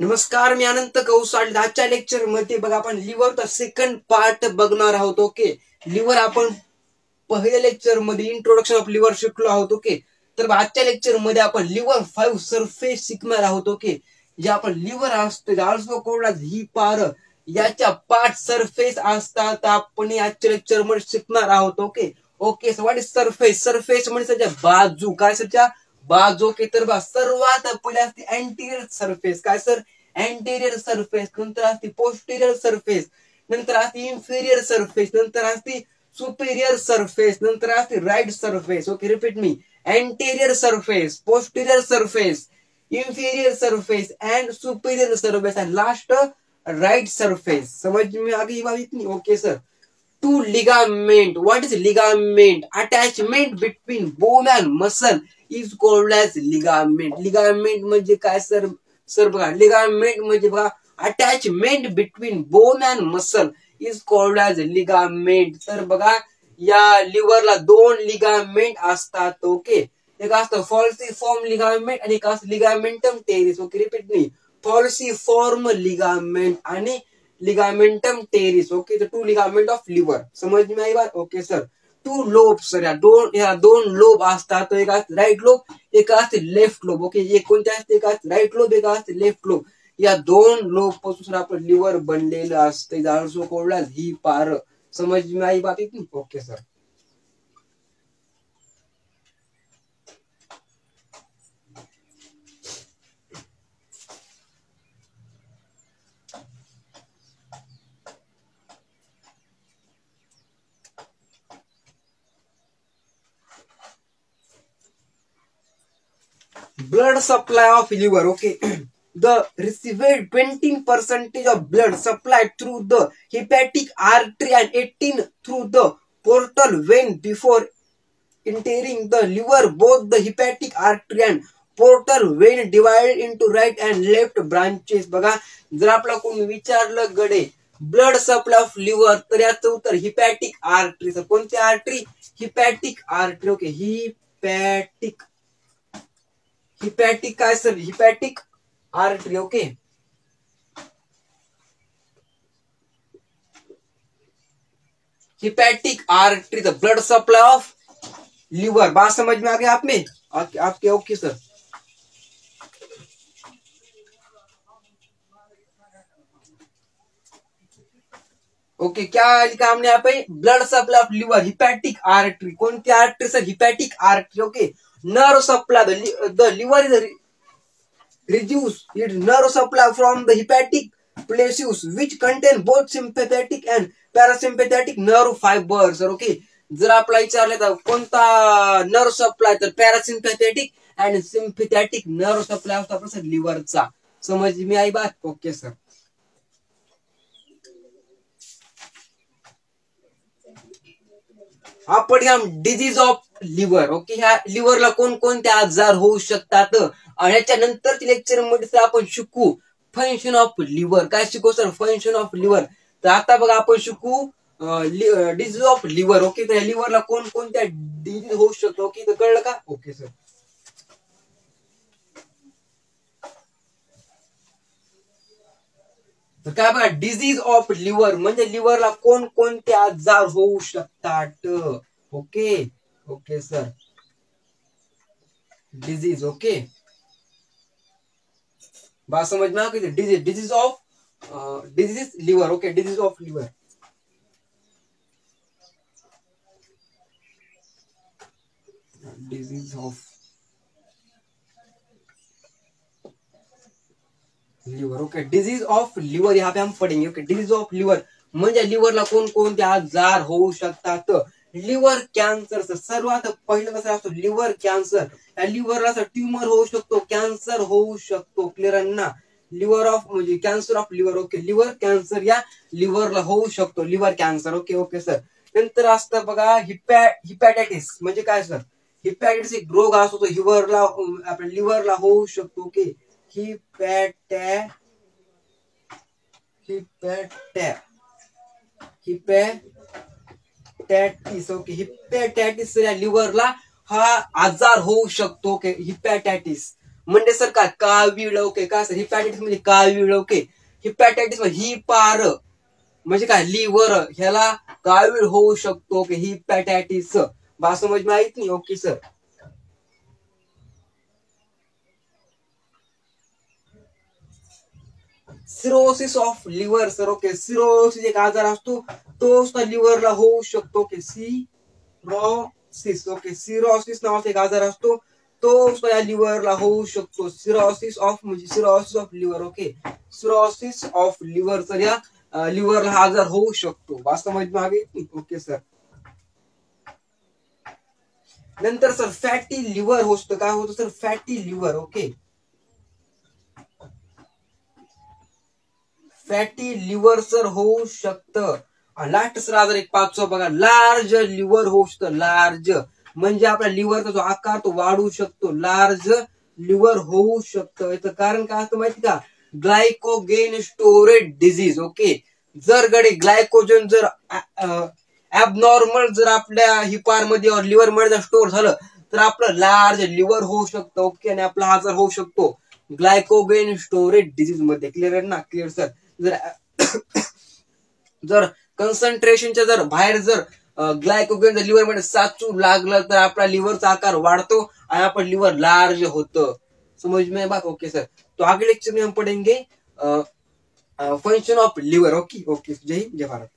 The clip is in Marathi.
नमस्कार, मी अनंत कौसाड. आजच्या लेक्चर मध्ये बघा आपण लिव्हरचा सेकंड पार्ट बघणार आहोत. ओके, लिव्हर आपण पहिल्या लेक्चर मध्ये इंट्रोडक्शन ऑफ लिव्हर शिकलो आहोत. ओके, तर आजच्या लेक्चर मध्ये आपण लिव्हर 5 सरफेस शिकणार आहोत. ओके, जे आपण लिव्हर असतो ऑल्सो कॉल्ड एज ही पार याच्या 5 सरफेस असतात आपण आजच्या लेक्चर मध्ये शिकणार आहोत. Okay okay so what is surface? Surface म्हणजे त्याच्या बाजू. काय त्याच्या बाजू? ओके, तर बा सर्वात पहिले असते अँटीरियर सरफेस. काय सर? Anterior surface. नंतर असते पोस्टेरियर सरफेस. नंतर असते इन्फेरियर सरफेस. नंतर असते सुपेरियर सरफेस. नंतर असते राईट सरफेस. ओके, रिपीट मी. Anterior surface, posterior surface, inferior surface and superior surface and last right surface. समझ में आ गई बात इतनी? Okay sir. Two ligament. What is ligament? Attachment between bone and muscle is called as ligament. Ligament म्हणजे काय सर? सर बघा, लिगामेंट म्हणजे बघा attachment between bone and muscle is called as ligament. तर बघा या लिव्हरला 2 लिगामेंट असतात. ओके, एक असतं फॉल्सिफॉर्म लिगामेंट आणि एक असतं लिगामेंटम टेरिस. ओके, रिपीट मी. फॉल्सिफॉर्म लिगामेंट आणि लिगामेंटम टेरिस. ओके, तर 2 लिगामेंट ऑफ लिव्हर. समझ में आई बात? Okay sir. 2 लोब सर, या दोन लोब असतात. एक असते राईट लोब, एक असते लेफ्ट लोब. ओके, एक कोणते असते? एक असते राईट लोब, एक असते लेफ्ट लोब. या 2 लोब पासून आपलं लिव्हर बनलेलं असतं. ऑल्सो कॉल्ड एज ही पार. समझ में आई बात इतनी? Okay sir. Blood supply of liver. Okay, the received 20% of blood supplied through the hepatic artery and 18 through the portal vein before entering the liver. Both the hepatic artery and portal vein divided into right and left branches. बघा, जर आपला कोणी विचारलं गडे ब्लड सप्लाय ऑफ लिव्हर, तर याचं उत्तर हिपॅटिक आर्टरी. कोणती artery? Hepatic artery. Okay, hepatic काय sir? Hepatic artery. Okay, hepatic artery the blood supply of liver. बात समझ में आ गया आप में? आपके ओके सर. ओके, क्या लिखा हमने यहाँ पे? Blood supply of liver, hepatic artery. कौन सी artery sir? Hepatic artery. Okay, nerve supply the liver is reduce its nerve supply from the hepatic plexus which contain both sympathetic and parasympathetic nerve fibers. Okay, जर आपला विचारलं तर कोणता नर्व सप्लाय, तर parasympathetic and sympathetic nerve supply होता आपला सर लिव्हरचा. समज मी आई बात? Okay sir. आपण या डिजीज ऑफ लिव्हर. ओके, ह्या लिव्हरला कोणकोणते आजार होऊ शकतात ह्याच्या नंतरच्या लेक्चर मध्ये आपण शिकू फंक्शन ऑफ लिव्हर. काय शिकू सर? Function of liver. तर आता बघा आपण शिकू डिजीज ऑफ लिव्हर. ओके, तर लिव्हरला कोणकोणत्या डिजीज होऊ शकतो? ओके, तर कळलं का? Okay sir. तर काय बघा, डिजीज ऑफ लिव्हर म्हणजे लिव्हरला कोणकोणते आजार होऊ शकतात. Okay okay sir, disease. Okay, बात समझ में आ गई? Disease of liver. Okay, disease of liver. Disease of liver. Okay, disease of liver यहाँ पे हम पढ़ेंगे. ओके, डिजीज ऑफ लिवर म्हणजे लिव्हरला कोणकोणते आजार होऊ शकतात. Liver cancer. सर्वात पहिलं कसं असतो? Liver cancer. या लिव्हरला ट्यूमर होऊ शकतो, कॅन्सर होऊ शकतो. क्लिअर ना? लिव्हर ऑफ म्हणजे cancer of liver. Okay, liver cancer या लिव्हरला होऊ शकतो, liver cancer. Okay okay sir. नंतर असतं बघा हिपॅटायटिस. म्हणजे काय सर? हिपॅटायटिस एक रोग असतो, तो लिव्हरला आपल्या लिव्हरला होऊ शकतो. Okay, hepatitis. ओके, हिपॅटायटिस या लिव्हरला हा आजार होऊ शकतो. Okay, hepatitis. म्हणजे सर काय कावीळ ओके काय सर हिपॅटायटिस म्हणजे कावीळ ओके हिपॅटायटिस ही पार म्हणजे काय लिव्हर ह्याला कावीळ होऊ शकतो ओके हिपॅटायटिस बा समज माहित नाही okay sir cirrhosis of liver sir okay cirrhosis एक आजार असतो तो सुद्धा लिव्हरला होऊ शकतो ओके सिरोसिस ओके सिरोसिस नावाचा एक आजार असतो तो सुद्धा लिव्हरला होऊ शकतो सिरोसिस ऑफ म्हणजे cirrhosis of liver okay cirrhosis of liver तर या लिव्हरला हा आजार होऊ शकतो वास्तवामध्ये मागे ओके सर नंतर सर फॅटी लिव्हर होतं काय होतं sir fatty liver okay fatty liver sir होऊ शकतं लास्ट सर आजार एक पाचवा बघा लार्ज लिव्हर होऊ शकतं लार्ज म्हणजे आपल्या लिव्हरचा जो आकार तो वाढू शकतो लार्ज लिव्हर होऊ शकतं याचं कारण काय असतं माहिती का ग्लायकोगेन स्टोरेज डिझीज ओके जर गडे ग्लायकोजन जर ऍबनॉर्मल जर आपल्या हिपार मध्ये लिव्हर मध्ये स्टोअर झालं तर आपलं लार्ज लिव्हर होऊ शकतं ओके आणि आपला आजार होऊ शकतो ग्लायकोगेन स्टोरेज डिझीज मध्ये क्लिअर आहे ना क्लिअर सर जर जर कन्सन्ट्रेशनच्या जर बाहेर जर ग्लायकोगेन जर लिव्हर मध्ये साचू लागलं तर आपला लिव्हरचा आकार वाढतो आणि आपलं लिव्हर लार्ज होतं समझ में बात ओके सर तो आगे लेक्चर में हम पढ़ेंगे function of liver okay okay जय हिंद जय भारत।